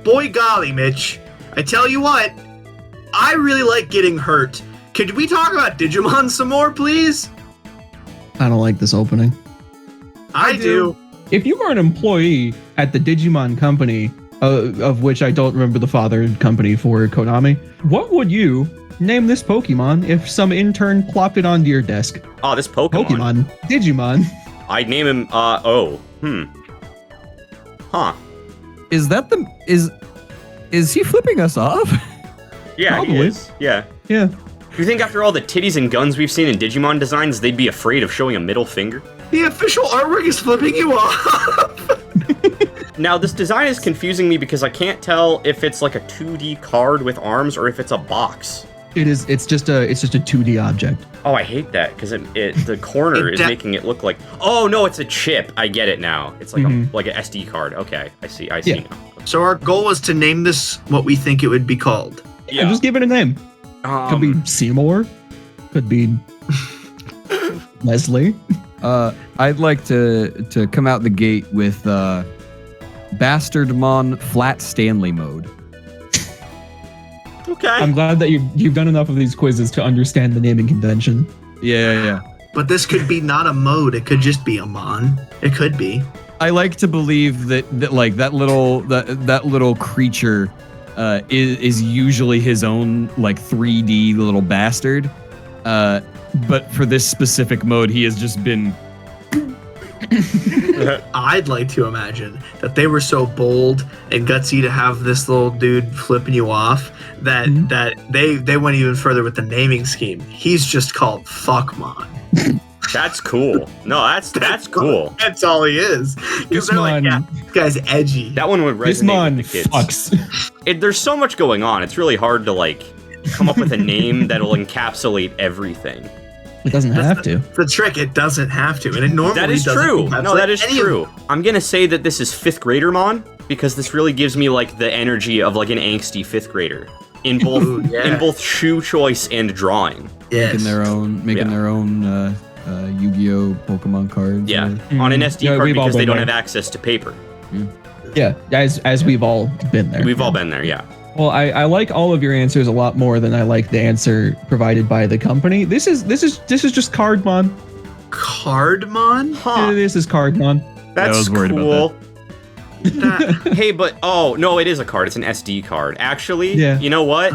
boy golly, Mitch. I tell you what, I really like getting hurt. Could we talk about Digimon some more, please? I don't like this opening. I do. If you were an employee at the Digimon company, of which I don't remember the father company for Konami, what would you name this Pokemon if some intern plopped it onto your desk? Oh, this Pokemon. Digimon. I'd name him, Huh. Is that is he flipping us off? Yeah, Probably. he is. Yeah. Yeah. Do you think after all the titties and guns we've seen in Digimon designs, they'd be afraid of showing a middle finger? The official artwork is flipping you off. Now, this design is confusing me because I can't tell if it's like a 2D card with arms or if it's a box. It is. It's just a 2D object. Oh, I hate that because the corner is making it look like. Oh no, it's a chip. I get it now. It's like like an SD card. Okay, I see. I see now. So our goal was to name this what we think it would be called. Yeah, just give it a name. Could be Seymour. Could be Leslie. I'd like to come out the gate with Bastardmon Flat Stanley mode. Okay. I'm glad that you've done enough of these quizzes to understand the naming convention. Yeah. But this could be not a mode. It could just be a mon. It could be. I like to believe that like that little creature is usually his own like 3D little bastard. But for this specific mode, he has just been. I'd like to imagine that they were so bold and gutsy to have this little dude flipping you off that they went even further with the naming scheme. He's just called Fuckmon. That's cool. No, that's cool. That's all he is. Because they're like, yeah, this guy's edgy. That one would resonate with the kids. Fucks. There's so much going on. It's really hard to like come up with a name that'll encapsulate everything. It doesn't have to. The trick, it doesn't have to, and it normally That is doesn't true. encapsulate No, that is any true. I'm gonna say that this is 5th grader Mon because this really gives me like the energy of like an angsty 5th grader in both in both shoe choice and drawing. Yes. Making their own Yu-Gi-Oh Pokemon cards. Yeah, on an SD card because they don't have access to paper. Yeah, as we've all been there. We've all been there. Yeah. Well, I like all of your answers a lot more than I like the answer provided by the company. This is just Cardmon. Cardmon? Huh. This is Cardmon. That's I was worried cool. about that. Hey, but no, it is a card. It's an SD card. Actually, you know what?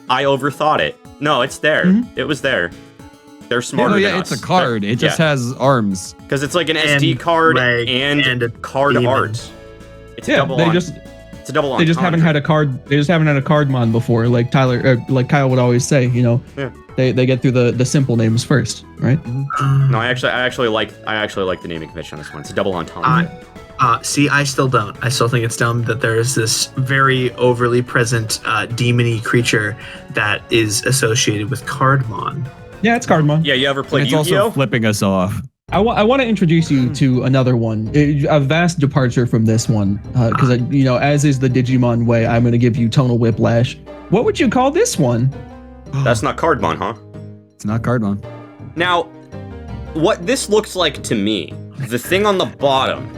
I overthought it. No, it's there. It was there. They're smarter than us. It's a card. It just has arms. Because it's like an SD card and a card art. It's a double It's a double. They just haven't had a card. They just haven't had a Cardmon before, like like Kyle would always say. You know, they get through the simple names first, right? No, I actually like the naming convention on this one. It's a double entendre. See, I still don't. I still think it's dumb that there is this very overly present demon-y creature that is associated with Cardmon. Yeah, it's Cardmon. Yeah, you ever played Yu-Gi-Oh? It's also flipping us off. I want to introduce you to another one, a vast departure from this one, because as is the Digimon way, I'm going to give you tonal whiplash. What would you call this one? That's not Cardmon, huh? It's not Cardmon. Now, what this looks like to me, the thing on the bottom,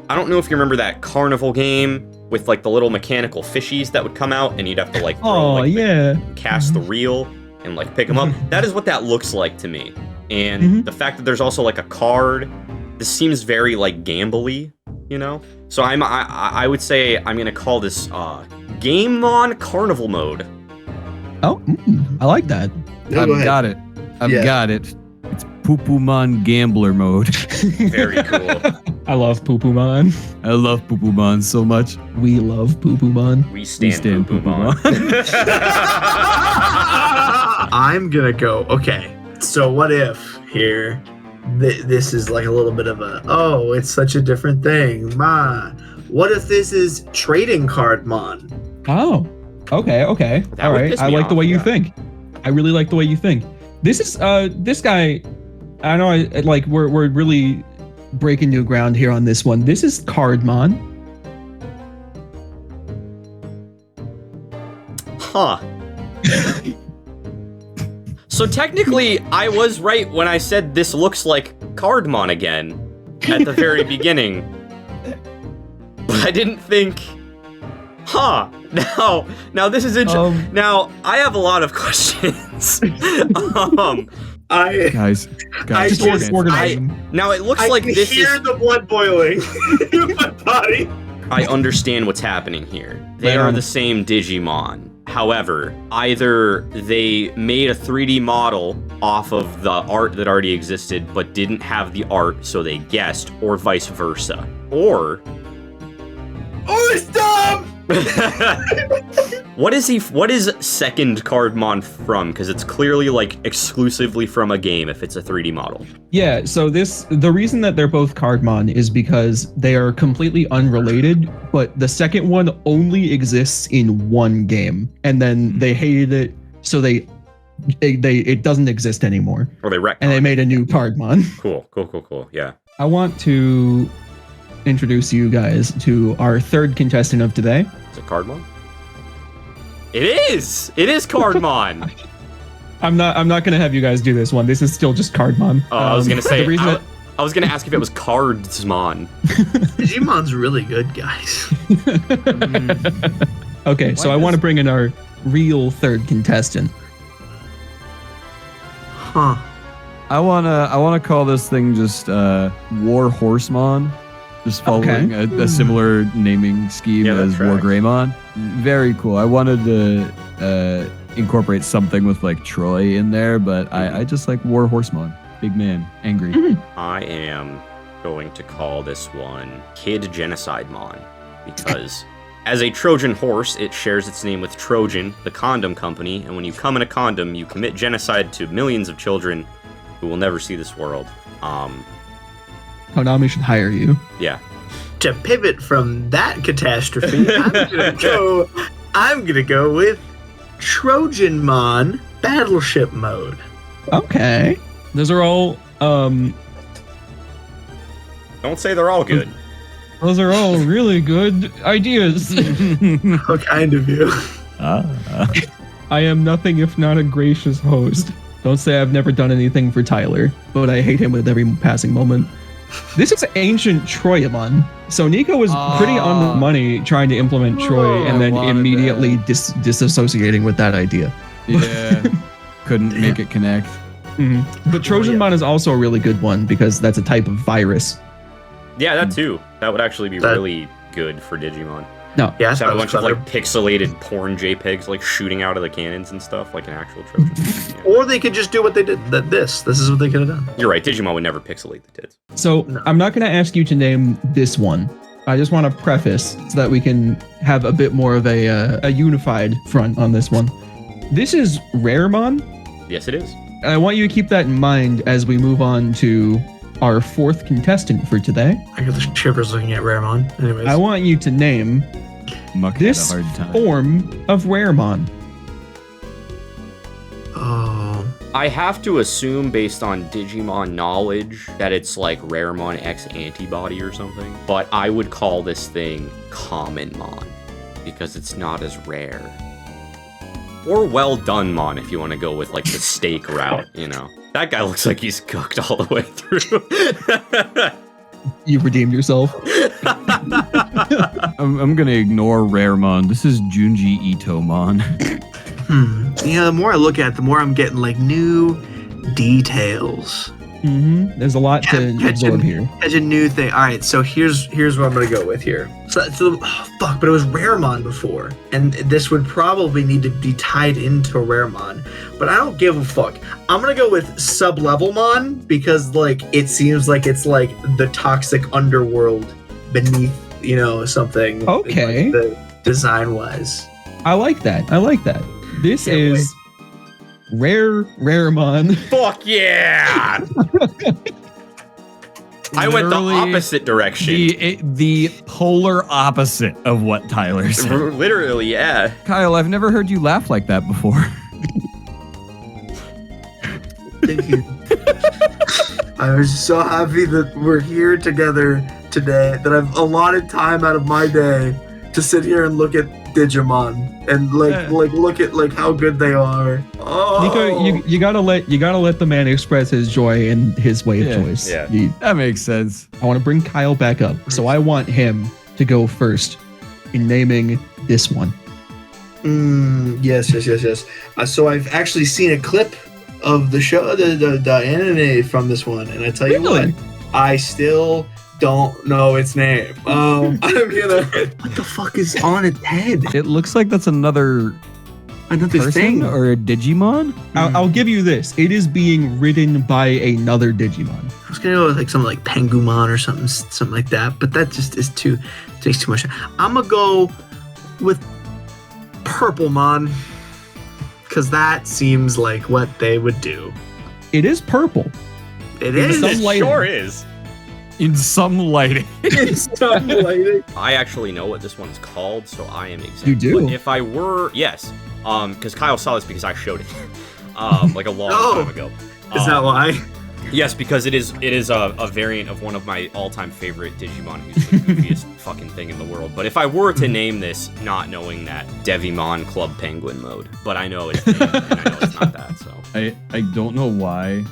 I don't know if you remember that carnival game with like the little mechanical fishies that would come out and you'd have to like cast the reel and like pick them up. That is what that looks like to me. And the fact that there's also like a card, this seems very like gambly, you know? So I would say I'm gonna call this Gamemon Carnival Mode. Oh, I like that. I've got it. It's Poopumon Gambler Mode. Very cool. I love Poopumon. I love Poopumon so much. We love Poopumon. We stand Poopumon. I'm gonna go, okay, so what if here, this is like a little bit of it's such a different thing. What if this is Trading Cardmon? Oh, okay. All right, I like the way you think. I really like the way you think. This is, this guy, I know we're really breaking new ground here on this one. This is Cardmon. Huh. So technically, I was right when I said this looks like Cardmon again at the very beginning. But I didn't think... Huh. Now this is interesting. Now I have a lot of questions. Guys, now it looks like this is. I hear the blood boiling in my body. I understand what's happening here. They are the same Digimon. However, either they made a 3D model off of the art that already existed, but didn't have the art, so they guessed, or vice versa. Or... Oh, it's dumb! What is second Cardmon from? Because it's clearly like exclusively from a game if it's a 3D model. Yeah, so the reason that they're both Cardmon is because they are completely unrelated, but the second one only exists in one game, and then they hated it, so it doesn't exist anymore. Or they retconned. And they made a new Cardmon. Cool. Yeah. I want to introduce you guys to our third contestant of today. Is it Cardmon? It is Cardmon. I'm not gonna have you guys do this one. This is still just Cardmon. Oh, I was gonna say. I was gonna ask if it was Cardsmon. Digimon's really good, guys. Okay, so I want to bring in our real third contestant. Huh. I wanna call this thing just War Horsemon. Just following a similar naming scheme as War Greymon. Very cool. I wanted to incorporate something with like Troy in there, but I just like War Horsemon. Big man, angry. Mm-hmm. I am going to call this one Kid Genocidemon because as a Trojan horse, it shares its name with Trojan, the condom company, and when you come in a condom, you commit genocide to millions of children who will never see this world. Konami should hire you. Yeah. To pivot from that catastrophe, I'm gonna go with Trojanmon Battleship Mode. Okay. Those are all Don't say they're all good. Those are all really good ideas. How kind of you. I am nothing if not a gracious host. Don't say I've never done anything for Tyler, but I hate him with every passing moment. This is ancient Troyamon. So Nico was pretty on the money trying to implement Troy and then immediately disassociating with that idea. Yeah. Couldn't make it connect. Mm-hmm. But Trojanmon is also a really good one because that's a type of virus. Yeah, that too. That would actually be really good for Digimon. No. Yeah, have a bunch of like pixelated porn JPEGs like shooting out of the cannons and stuff like an actual Trojan. Yeah. Or they could just do what they did. This is what they could have done. You're right. Digimon would never pixelate the tits. So I'm not going to ask you to name this one. I just want to preface so that we can have a bit more of a unified front on this one. This is Raremon. Yes, it is. And I want you to keep that in mind as we move on to our fourth contestant for today. I got the shivers looking at Raremon. Anyways. I want you to name this form of Raremon. Oh. I have to assume, based on Digimon knowledge, that it's like Raremon X antibody or something. But I would call this thing Commonmon because it's not as rare. Or Well Done Mon if you want to go with like the steak route, you know. That guy looks like he's cooked all the way through. You redeemed yourself. I'm gonna ignore Raremon. This is Junji Ito-mon. Yeah, the more I look at it, the more I'm getting like new details. Mm-hmm. There's a lot to absorb here. Catch a new thing. All right, so here's what I'm gonna go with here. So but it was Raremon before, and this would probably need to be tied into Raremon. But I don't give a fuck. I'm gonna go with Sublevelmon because like it seems like it's like the toxic underworld beneath, you know, something. Okay. Like design wise. I like that. This is Raremon. Fuck yeah! I went the opposite direction. The polar opposite of what Tyler said. Literally, yeah. Kyle, I've never heard you laugh like that before. Thank you. I was so happy that we're here together today, that I've allotted time out of my day to sit here and look at Digimon and look at like how good they are. Oh. Nico, you gotta let the man express his joy in his way of choice. Yeah. That makes sense. I want to bring Kyle back up, so I want him to go first in naming this one? Yes. So I've actually seen a clip of the show, the anime from this one, and I tell you what, I still don't know its name. I'm gonna. What the fuck is on its head? It looks like that's another thing or a Digimon. I'll give you this. It is being ridden by another Digimon. I was gonna go with like something like Pengumon or something like that, but that just is takes too much. I'm gonna go with Purplemon, because that seems like what they would do. It is purple. It is. It sure is. In some lighting. I actually know what this one's called, so I am exempt. You do? But if I were, yes, because Kyle saw this because I showed it, like a long time ago. Is that why? Yes, because it is a variant of one of my all-time favorite Digimon, who's the goofiest fucking thing in the world. But if I were to name this, not knowing that, Devimon Club Penguin mode, but I know it's named, and I know it's not that. So I don't know why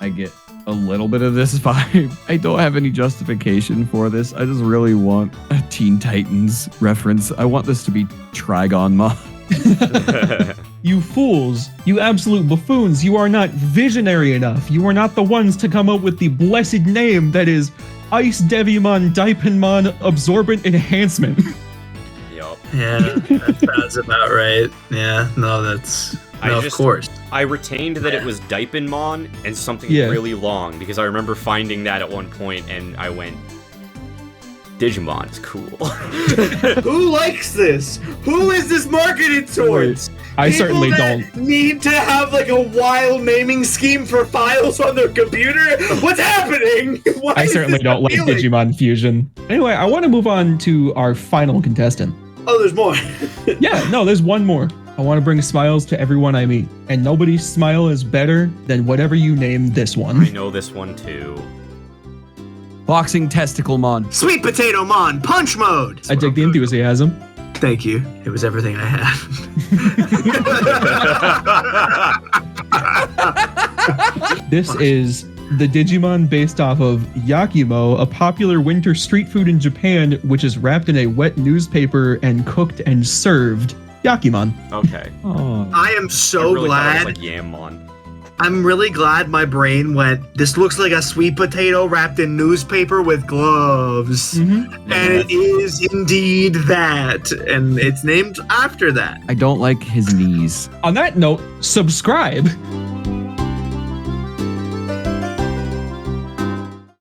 I get a little bit of this vibe. I don't have any justification for this. I just really want a Teen Titans reference. I want this to be Trigonmon. You fools, you absolute buffoons, you are not visionary enough. You are not the ones to come up with the blessed name that is Ice Devimon Dipenmon Absorbent Enhancement. Yup. Yeah, that sounds about right. Yeah, no, that's... No, of course. I retained that it was Dipenmon and something really long, because I remember finding that at one point and I went, Digimon is cool. Who likes this? Who is this marketed towards? I certainly don't. Need to have like a wild naming scheme for files on their computer? What's happening? I certainly don't like Digimon Fusion. Anyway, I want to move on to our final contestant. Oh, there's more. Yeah, no, there's one more. I want to bring smiles to everyone I meet, and nobody's smile is better than whatever you name this one. I know this one too. Boxing Testiclemon. Sweet Potato Mon, Punch Mode. I dig the enthusiasm. Thank you. It was everything I had. This is the Digimon based off of Yakimo, a popular winter street food in Japan, which is wrapped in a wet newspaper and cooked and served. Yakimon. Okay. Oh. I am so glad. Like Yammon. I'm really glad my brain went, this looks like a sweet potato wrapped in newspaper with gloves. Mm-hmm. And it is indeed that. And it's named after that. I don't like his knees. On that note, subscribe.